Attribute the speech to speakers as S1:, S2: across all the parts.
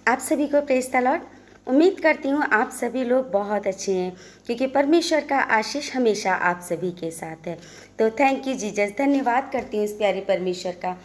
S1: आप सभी को प्रेज़ द लॉर्ड। उम्मीद करती हूँ आप सभी लोग बहुत अच्छे हैं, क्योंकि परमेश्वर का आशीष हमेशा आप सभी के साथ है। तो थैंक यू जीसस, धन्यवाद करती हूँ इस प्यारे परमेश्वर का।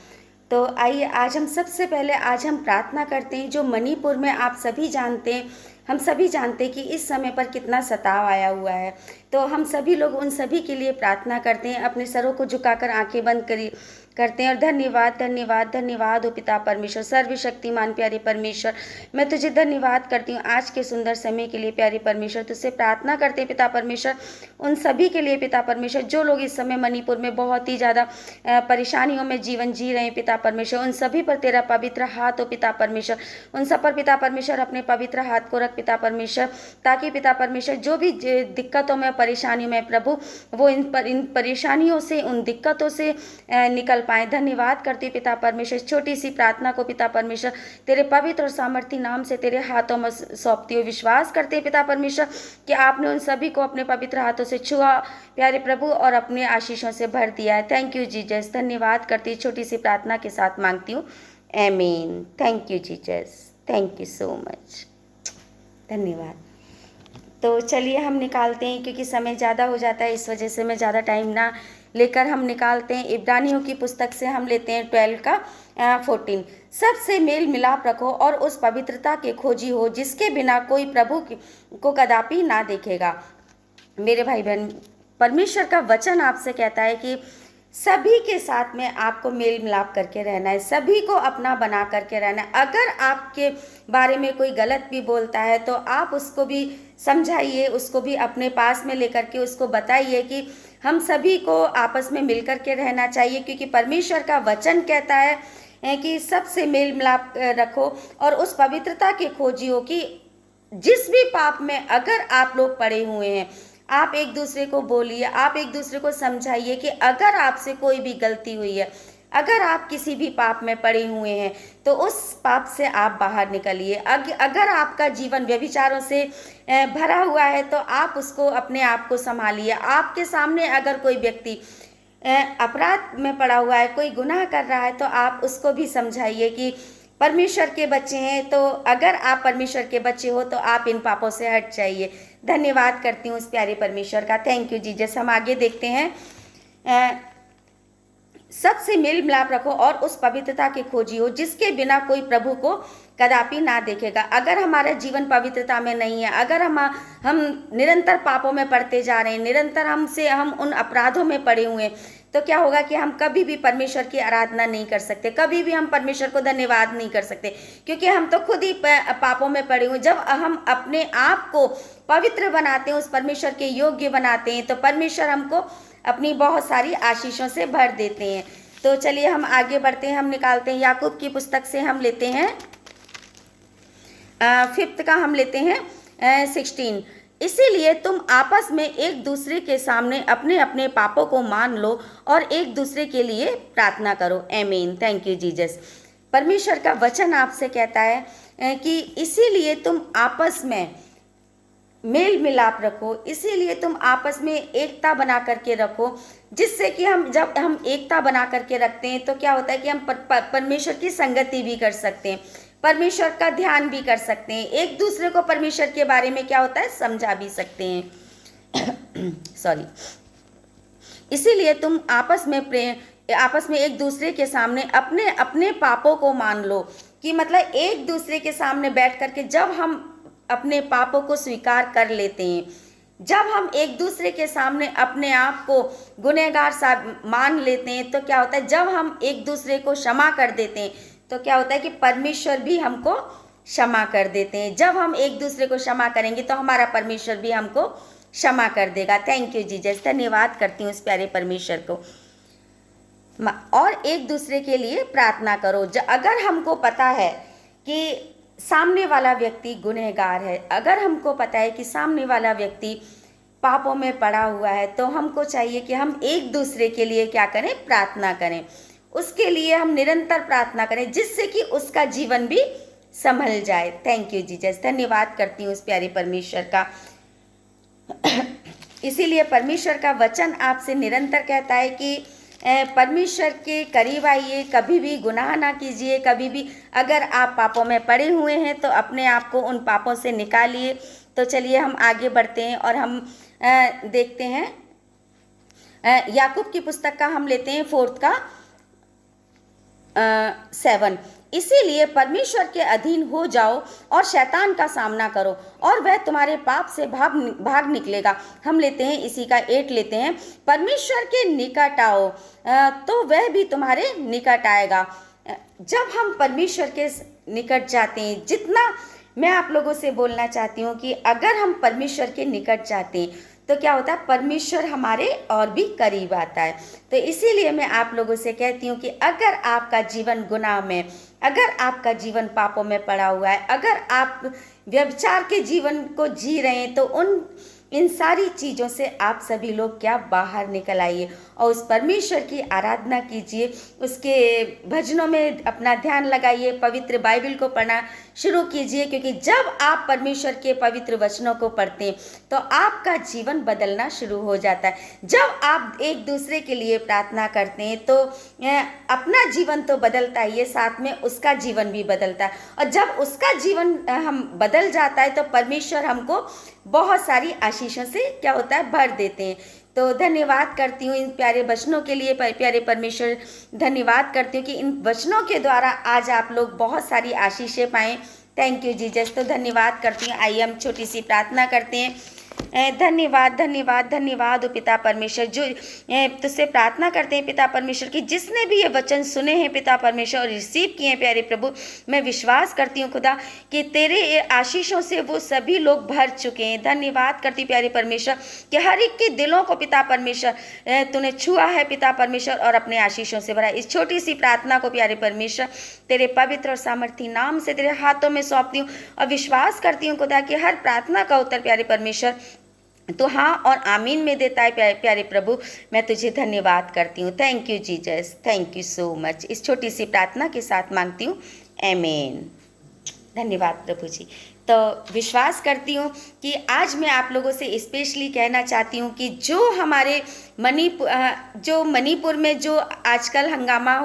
S1: तो आइए आज हम प्रार्थना करते हैं। जो मणिपुर में आप सभी जानते हैं, हम सभी जानते हैं कि इस समय पर कितना सताव आया हुआ है। तो हम सभी लोग उन सभी के लिए प्रार्थना करते हैं, अपने सरों को झुकाकर आंखें बंद करते हैं और धन्यवाद धन्यवाद धन्यवाद ओ पिता परमेश्वर, सर्वशक्तिमान प्यारे परमेश्वर, मैं तुझे धन्यवाद करती हूँ आज के सुंदर समय के लिए प्यारे परमेश्वर। तुझसे प्रार्थना करते हैं पिता परमेश्वर उन सभी के लिए पिता परमेश्वर जो लोग इस समय मणिपुर में बहुत ही ज़्यादा परेशानियों में जीवन जी रहे हैं पिता परमेश्वर। उन सभी पर तेरा पवित्र हाथ हो पिता परमेश्वर, उन सब पर पिता परमेश्वर अपने पवित्र हाथ को रख पिता परमेश्वर, ताकि पिता परमेश्वर जो भी दिक्कतों में परेशानियों में प्रभु वो इन परेशानियों से, उन दिक्कतों से निकल पाए। धन्यवाद करती हूँ पिता परमेश्वर, छोटी सी प्रार्थना को पिता परमेश्वर तेरे पवित्र और सामर्थी नाम से तेरे हाथों में सौंपती हूँ। विश्वास करते हैं पिता परमेश्वर कि आपने उन सभी को अपने पवित्र हाथों से छुआ प्यारे प्रभु और अपने आशीषों से भर दिया है। थैंक यू जीसस, धन्यवाद करती हूँ, छोटी सी प्रार्थना के साथ मांगती हूँ, आमीन। Thank you Jesus, thank you so much, धन्यवाद। तो चलिए हम निकालते हैं, क्योंकि समय ज़्यादा हो जाता है, इस वजह से मैं ज़्यादा टाइम ना लेकर हम निकालते हैं। इब्रानियों की पुस्तक से हम लेते हैं 12 का 14। सबसे मेल मिलाप रखो और उस पवित्रता के खोजी हो जिसके बिना कोई प्रभु को कदापि ना देखेगा। मेरे भाई बहन, परमेश्वर का वचन आपसे कहता है कि सभी के साथ में आपको मेल मिलाप करके रहना है, सभी को अपना बना करके रहना है। अगर आपके बारे में कोई गलत भी बोलता है तो आप उसको भी समझाइए, उसको भी अपने पास में लेकर के उसको बताइए कि हम सभी को आपस में मिल कर के रहना चाहिए, क्योंकि परमेश्वर का वचन कहता है कि सबसे मेल मिलाप रखो और उस पवित्रता के खोजी हो कि जिस भी पाप में अगर आप लोग पड़े हुए हैं, आप एक दूसरे को बोलिए, आप एक दूसरे को समझाइए कि अगर आपसे कोई भी गलती हुई है, अगर आप किसी भी पाप में पड़े हुए हैं तो उस पाप से आप बाहर निकलिए। अगर आपका जीवन व्यभिचारों से भरा हुआ है तो आप उसको, अपने आप को संभालिए। आपके सामने अगर कोई व्यक्ति अपराध में पड़ा हुआ है, कोई गुनाह कर रहा है, तो आप उसको भी समझाइए कि परमेश्वर के बच्चे हैं, तो अगर आप परमेश्वर के बच्चे हो तो आप इन पापों से हट जाइए। धन्यवाद करती हूँ उस प्यारे परमेश्वर का। Thank you Jesus. हम आगे देखते हैं, सबसे मेल मिलाप रखो और उस पवित्रता के खोजी हो जिसके बिना कोई प्रभु को कदापि ना देखेगा। अगर हमारा जीवन पवित्रता में नहीं है, अगर हम निरंतर पापों में पड़ते जा रहे हैं, निरंतर हम उन अपराधों में पड़े हुए हैं, तो क्या होगा कि हम कभी भी परमेश्वर की आराधना नहीं कर सकते, कभी भी हम परमेश्वर को धन्यवाद नहीं कर सकते, क्योंकि हम तो खुद ही पापों में पड़े हुए। जब हम अपने आप को पवित्र बनाते हैं, उस परमेश्वर के योग्य बनाते हैं, तो परमेश्वर हमको अपनी बहुत सारी आशीषों से भर देते हैं। तो चलिए हम आगे बढ़ते हैं, हम निकालते हैं याकूब की पुस्तक से, हम लेते हैं 5th का, हम लेते हैं 16। इसीलिए तुम आपस में एक दूसरे के सामने अपने अपने पापों को मान लो और एक दूसरे के लिए प्रार्थना करो। आमीन। Thank you Jesus. परमेश्वर का वचन आपसे कहता है कि इसीलिए तुम आपस में मेल मिलाप रखो, इसीलिए तुम आपस में एकता बना करके रखो, जिससे कि जब हम एकता बना करके रखते हैं तो क्या होता है कि हम परमेश्वर की संगति भी कर सकते हैं, परमेश्वर का ध्यान भी कर सकते हैं, एक दूसरे को परमेश्वर के बारे में क्या होता है समझा भी सकते हैं। सॉरी। इसीलिए तुम आपस में एक दूसरे के सामने अपने अपने पापों को मान लो, कि मतलब एक दूसरे के सामने बैठ करके जब हम अपने पापों को स्वीकार कर लेते हैं, जब हम एक दूसरे के सामने अपने आप को गुनहगार सा मान लेते हैं, तो क्या होता है जब हम एक दूसरे को क्षमा कर देते हैं तो क्या होता है कि परमेश्वर भी हमको क्षमा कर देते हैं। जब हम एक दूसरे को क्षमा करेंगे तो हमारा परमेश्वर भी हमको क्षमा कर देगा। Thank you Jesus. धन्यवाद करती हूँ इस प्यारे परमेश्वर को। और एक दूसरे के लिए प्रार्थना करो। अगर हमको पता है कि सामने वाला व्यक्ति गुनहगार है, अगर हमको पता है कि सामने वाला व्यक्ति पापों में पड़ा हुआ है, तो हमको चाहिए कि हम एक दूसरे के लिए क्या करें, प्रार्थना करें, उसके लिए हम निरंतर प्रार्थना करें, जिससे कि उसका जीवन भी संभल जाए। Thank you Jesus. धन्यवाद करती हूँ उस प्यारे परमेश्वर का। इसीलिए परमेश्वर का वचन आपसे निरंतर कहता है कि परमेश्वर के करीब आइए, कभी भी गुनाह ना कीजिए, कभी भी अगर आप पापों में पड़े हुए हैं तो अपने आप को उन पापों से निकालिए। तो चलिए हम आगे बढ़ते हैं और हम देखते हैं याकूब की पुस्तक का हम लेते हैं 4 का 7। इसीलिए परमेश्वर के अधीन हो जाओ और शैतान का सामना करो और वह तुम्हारे पाप से भाग निकलेगा। हम लेते हैं इसी का 8 लेते हैं। परमेश्वर के निकट आओ तो वह भी तुम्हारे निकट आएगा। जब हम परमेश्वर के निकट जाते हैं, जितना मैं आप लोगों से बोलना चाहती हूँ कि अगर हम परमेश्वर के निकट जाते हैं तो क्या होता है, परमेश्वर हमारे और भी करीब आता है। तो इसीलिए मैं आप लोगों से कहती हूँ कि अगर आपका जीवन गुनाह में, अगर आपका जीवन पापों में पड़ा हुआ है, अगर आप व्यभिचार के जीवन को जी रहे हैं, तो इन सारी चीज़ों से आप सभी लोग क्या बाहर निकल आइए और उस परमेश्वर की आराधना कीजिए, उसके भजनों में अपना ध्यान लगाइए, पवित्र बाइबल को पढ़ना शुरू कीजिए। क्योंकि जब आप परमेश्वर के पवित्र वचनों को पढ़ते हैं तो आपका जीवन बदलना शुरू हो जाता है। जब आप एक दूसरे के लिए प्रार्थना करते हैं तो अपना जीवन तो बदलता ही है, साथ में उसका जीवन भी बदलता है। और जब उसका जीवन हम बदल जाता है तो परमेश्वर हमको बहुत सारी आशीषों से क्या होता है, भर देते हैं। तो धन्यवाद करती हूँ इन प्यारे वचनों के लिए। प्यारे परमेश्वर, धन्यवाद करती हूँ कि इन वचनों के द्वारा आज आप लोग बहुत सारी आशीषें पाएँ। Thank you Jesus. तो धन्यवाद करती हूँ। आइए हम छोटी सी प्रार्थना करते हैं। धन्यवाद धन्यवाद धन्यवाद पिता परमेश्वर, जो तुझसे प्रार्थना करते हैं पिता परमेश्वर की जिसने भी ये वचन सुने हैं पिता परमेश्वर और रिसीव किए हैं प्यारे प्रभु, मैं विश्वास करती हूँ खुदा कि तेरे ये आशीषों से वो सभी लोग भर चुके हैं। धन्यवाद करती प्यारे परमेश्वर कि हर एक के दिलों को पिता परमेश्वर तूने छुआ है पिता परमेश्वर और अपने आशीषों से भरा। इस छोटी सी प्रार्थना को प्यारे परमेश्वर तेरे पवित्र और सामर्थी नाम से तेरे हाथों में सौंपती हूँ और विश्वास करती हूँ खुदा कि हर प्रार्थना का उत्तर प्यारे परमेश्वर तो हाँ और आमीन में देता है। प्यारे प्रभु, मैं तुझे धन्यवाद करती हूँ। Thank you Jesus, thank you so much. इस छोटी सी प्रार्थना के साथ मांगती हूँ, आमीन। धन्यवाद प्रभु जी। तो विश्वास करती हूँ कि आज मैं आप लोगों से स्पेशली कहना चाहती हूँ कि जो हमारे मणिपुर में जो आजकल हंगामा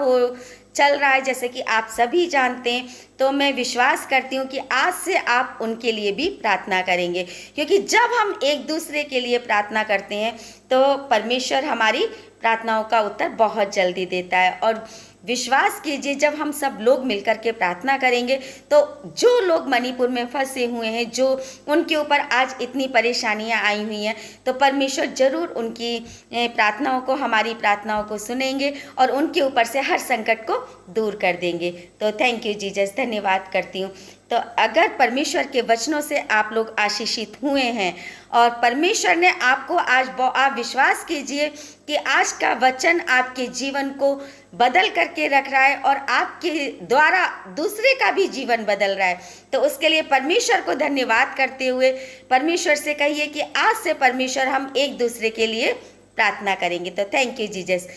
S1: चल रहा है, जैसे कि आप सभी जानते हैं, तो मैं विश्वास करती हूँ कि आज से आप उनके लिए भी प्रार्थना करेंगे। क्योंकि जब हम एक दूसरे के लिए प्रार्थना करते हैं तो परमेश्वर हमारी प्रार्थनाओं का उत्तर बहुत जल्दी देता है। और विश्वास कीजिए, जब हम सब लोग मिलकर के प्रार्थना करेंगे तो जो लोग मणिपुर में फंसे हुए हैं, जो उनके ऊपर आज इतनी परेशानियां आई हुई हैं, तो परमेश्वर ज़रूर उनकी प्रार्थनाओं को, हमारी प्रार्थनाओं को सुनेंगे और उनके ऊपर से हर संकट को दूर कर देंगे। तो थैंक यू जीसस, धन्यवाद करती हूँ। तो अगर परमेश्वर के वचनों से आप लोग आशीषित हुए हैं और परमेश्वर ने आपको आज, आप विश्वास कीजिए कि आज का वचन आपके जीवन को बदल करके रख रहा है और आपके द्वारा दूसरे का भी जीवन बदल रहा है। तो उसके लिए परमेश्वर को धन्यवाद करते हुए परमेश्वर से कहिए कि आज से परमेश्वर हम एक दूसरे के लिए प्रार्थना करेंगे। तो थैंक यू जीसस।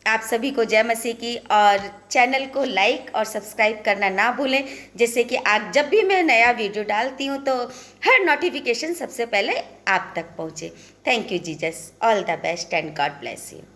S1: आप सभी को जय मसीह की, और चैनल को लाइक और सब्सक्राइब करना ना भूलें, जिससे कि आज जब भी मैं नया वीडियो डालती हूँ तो हर नोटिफिकेशन सबसे पहले आप तक पहुँचे। Thank you Jesus. All the best and God bless you.